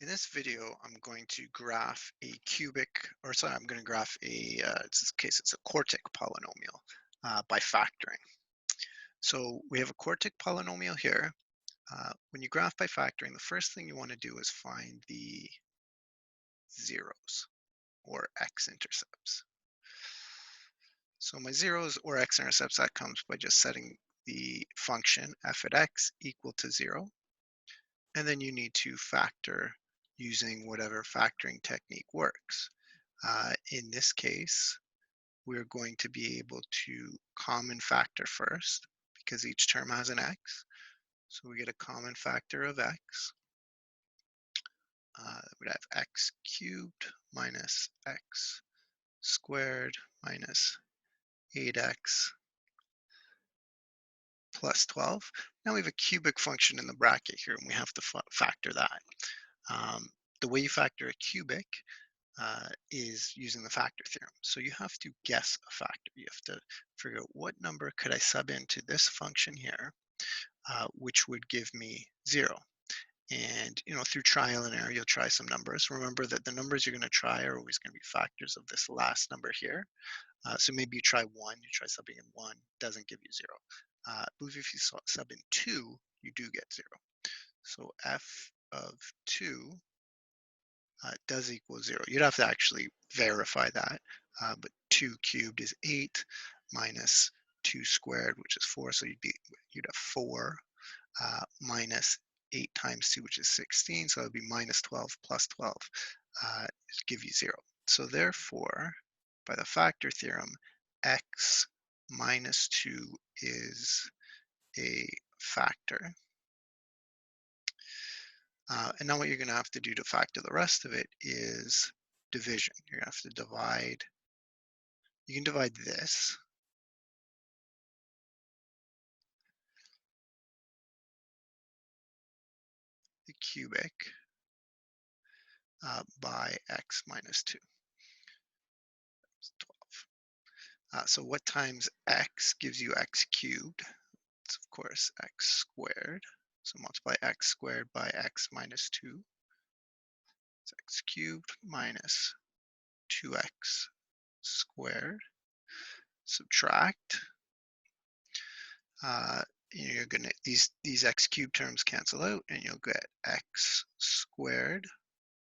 In this video, I'm going to graph a cubic, or sorry, I'm going to graph in this case, it's a quartic polynomial by factoring. So we have a quartic polynomial here. When you graph by factoring, the first thing you want to do is find the zeros or x-intercepts. So my zeros or x-intercepts, that comes by just setting the function f at x equal to 0. And then you need to factor using whatever factoring technique works. In this case, we're going to be able to common factor first because each term has an x. So we get a common factor of x. We'd have x cubed minus x squared minus 8x plus 12. Now we have a cubic function in the bracket here, and we have to factor that. The way you factor a cubic is using the factor theorem. So you have to guess a factor. You have to figure out what number could I sub into this function here, which would give me 0. And through trial and error, you'll try some numbers. Remember that the numbers you're going to try are always going to be factors of this last number here. So maybe you try 1, you try subbing in 1, doesn't give you 0. But if you sub in 2, you do get 0. So f of 2 does equal 0. You'd have to actually verify that, but 2 cubed is 8 minus 2 squared, which is 4, so you'd have 4 minus 8 times 2, which is 16, so it would be minus 12 plus 12 to give you 0. So therefore, by the factor theorem, x minus 2 is a factor. And now what you're going to have to do to factor the rest of it is division. You're going to have to divide. You can divide this. The cubic by x minus 2. That's 12. So what times x gives you x cubed? It's, of course, x squared. So multiply x squared by x minus 2. It's x cubed minus 2x squared. Subtract. You're gonna these x cubed terms cancel out, and you'll get x squared.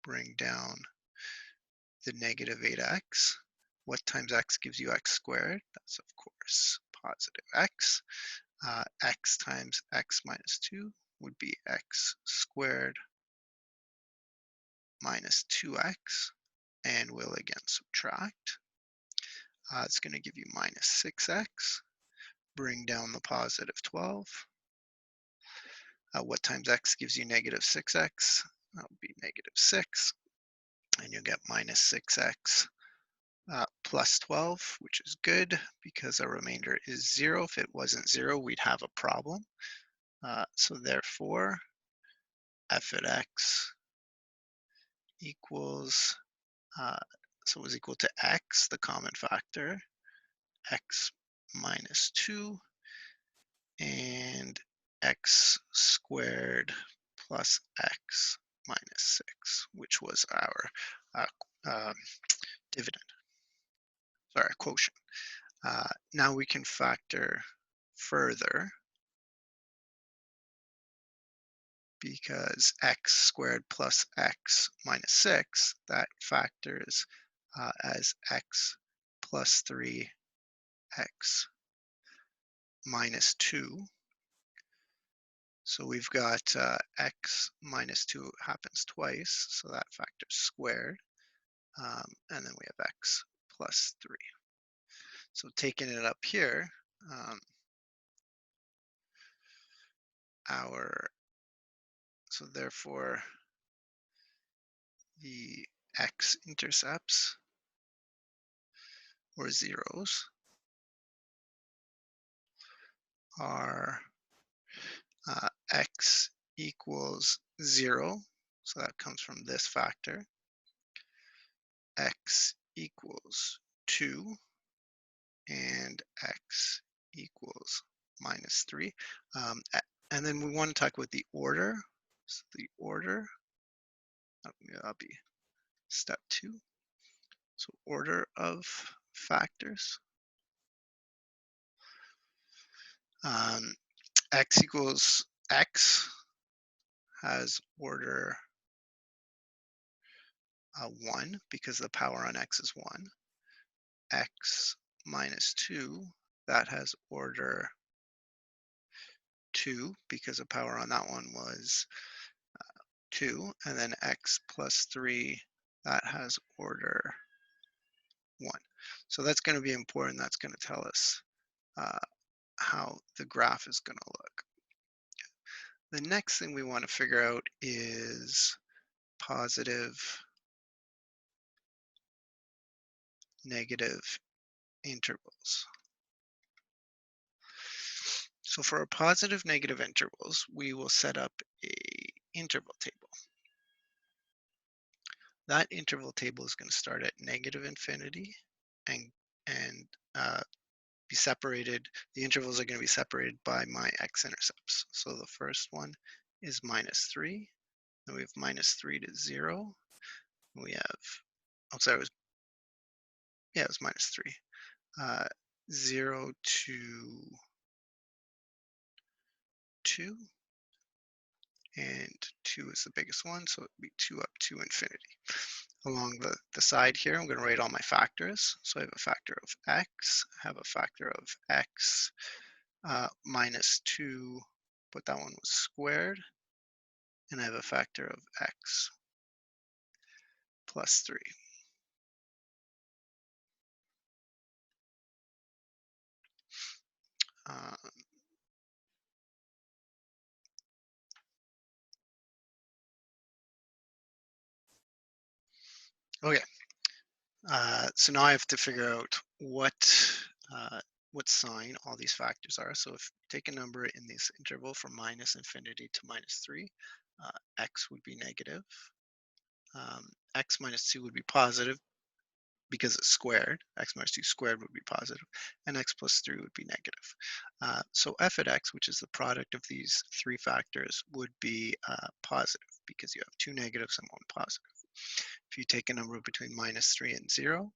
Bring down the negative 8x. What times x gives you x squared? That's, of course, positive x. X times x minus 2 would be x squared minus 2x, and we'll again subtract. It's going to give you minus 6x. Bring down the positive 12. What times x gives you negative 6x? That would be negative 6, and you'll get minus 6x plus 12, which is good because our remainder is 0. If it wasn't 0, we'd have a problem. So therefore, f at x equals, so it was equal to x, the common factor, x minus 2, and x squared plus x minus 6, which was our dividend, sorry, quotient. Now we can factor further because x squared plus x minus 6, that factors as x plus 3x minus 2. So we've got x minus 2 happens twice, so that factor's squared. And then we have x plus 3. So taking it up here, so therefore the x-intercepts, or zeros, are x equals 0, so that comes from this factor, x equals 2, and x equals minus 3. And then we want to talk about the order. So the order That'll be step 2. So order of factors. X equals X has order 1 because the power on X is 1. X minus 2, that has order 2 because the power on that one was 2. And then X plus 3, that has order 1. So that's going to be important. That's going to tell us how the graph is going to look. The next thing we want to figure out is positive, negative intervals. So for our positive, negative intervals, we will set up a interval table. That interval table is going to start at negative infinity and be separated. The intervals are going to be separated by my x-intercepts. So the first one is minus 3. Then we have minus 3 to 0. We have, oh, sorry, it was minus 3. 0 to 2. And 2 is the biggest one, so it would be 2 up to infinity. Along the side here, I'm going to write all my factors. So I have a factor of x, I have a factor of x minus 2, but that one was squared, and I have a factor of x plus 3. Okay, so now I have to figure out what sign all these factors are. So if you take a number in this interval from minus infinity to minus 3, x would be negative. X minus 2 would be positive because it's squared. X minus 2 squared would be positive, and x plus 3 would be negative. So f at x, which is the product of these 3 factors, would be positive because you have 2 negatives and 1 positive. If you take a number between minus 3 and 0,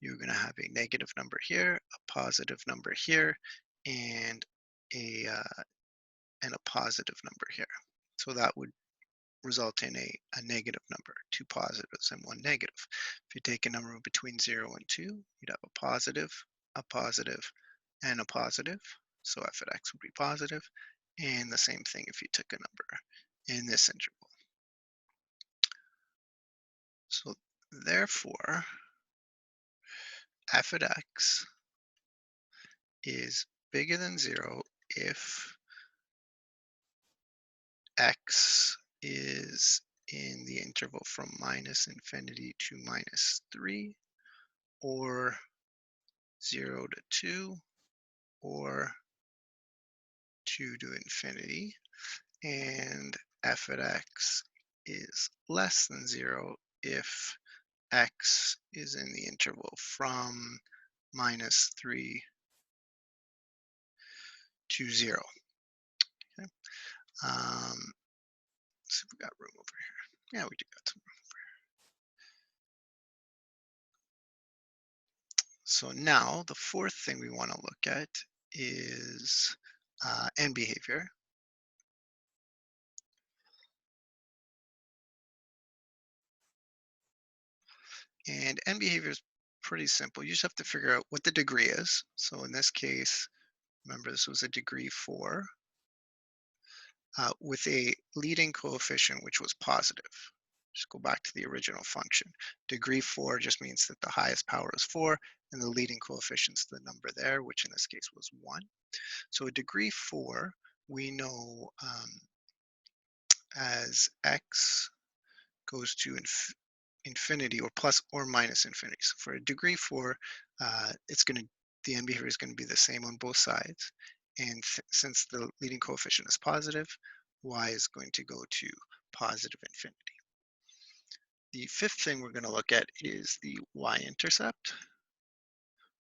you're going to have a negative number here, a positive number here, and a positive number here. So that would result in a negative number, 2 positives and 1 negative. If you take a number between 0 and 2, you'd have a positive, and a positive. So f at x would be positive. And the same thing if you took a number in this interval. So therefore, f at x is bigger than 0 if x is in the interval from minus infinity to minus 3, or 0 to 2, or 2 to infinity, and f at x is less than 0 if x is in the interval from minus 3 to 0. Okay. Let's see if we got room over here. Yeah, we do got some room over here. So now the fourth thing we want to look at is end behavior. And end behavior is pretty simple. You just have to figure out what the degree is. So in this case, remember this was a degree 4 with a leading coefficient which was positive. Just go back to the original function. Degree 4 just means that the highest power is 4 and the leading coefficient's the number there, which in this case was 1. So a degree 4 we know as x goes to infinity, or plus or minus infinity. So for a degree 4, the end behavior is going to be the same on both sides. And since the leading coefficient is positive, y is going to go to positive infinity. The fifth thing we're going to look at is the y-intercept.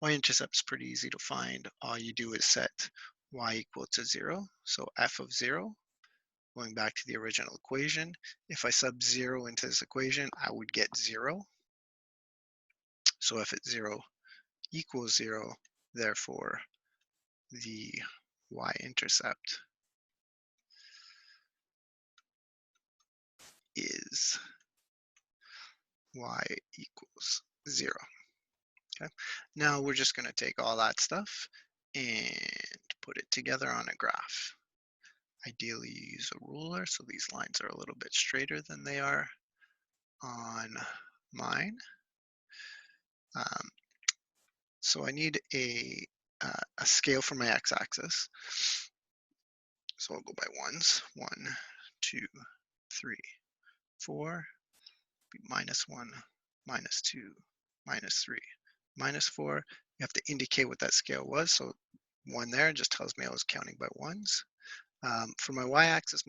Y-intercept is pretty easy to find. All you do is set y equal to 0, so f of 0. Going back to the original equation, if I sub 0 into this equation, I would get 0. So if it's 0 equals 0, therefore the y-intercept is y equals 0. Okay. Now we're just going to take all that stuff and put it together on a graph. Ideally, you use a ruler, so these lines are a little bit straighter than they are on mine. So I need a scale for my x-axis. So I'll go by ones. 1, 2, 3, 4, -1, -2, -3, -4. You have to indicate what that scale was. So 1 there just tells me I was counting by ones. For my y-axis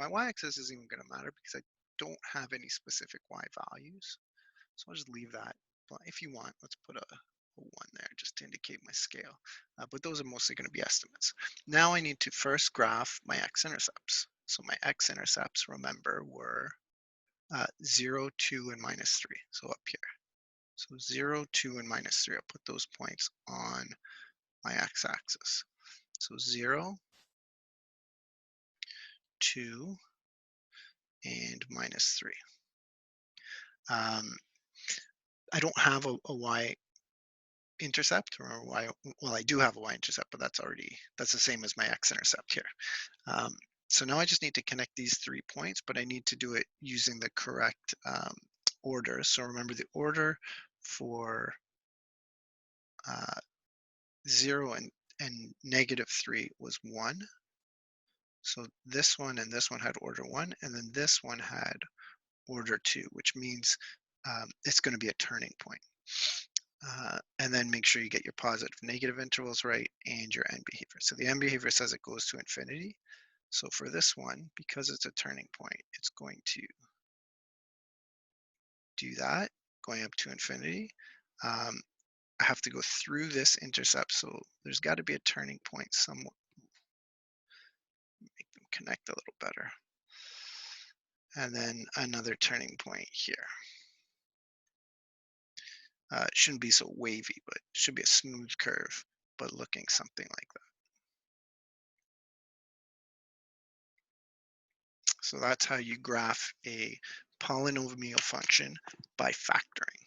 isn't even going to matter because I don't have any specific y values. So I'll just leave that. But if you want, let's put a 1 there just to indicate my scale. But those are mostly going to be estimates. Now I need to first graph my x-intercepts. So my x-intercepts, remember, were 0, 2, and -3. So up here. So 0, 2, and -3. I'll put those points on my x-axis. So 0, 2, and -3. I don't have a y-intercept or well, I do have a y-intercept, but that's the same as my x-intercept here. So now I just need to connect these 3 points, but I need to do it using the correct order. So remember the order for 0 and -3 was 1. So this one and this one had order 1, and then this one had order 2, which means it's going to be a turning point. And then make sure you get your positive negative intervals right and your end behavior. So the end behavior says it goes to infinity. So for this one, because it's a turning point, it's going to do that, going up to infinity. I have to go through this intercept, so there's got to be a turning point somewhere. Make them connect a little better. And then another turning point here. It shouldn't be so wavy, but it should be a smooth curve, but looking something like that. So that's how you graph a polynomial function by factoring.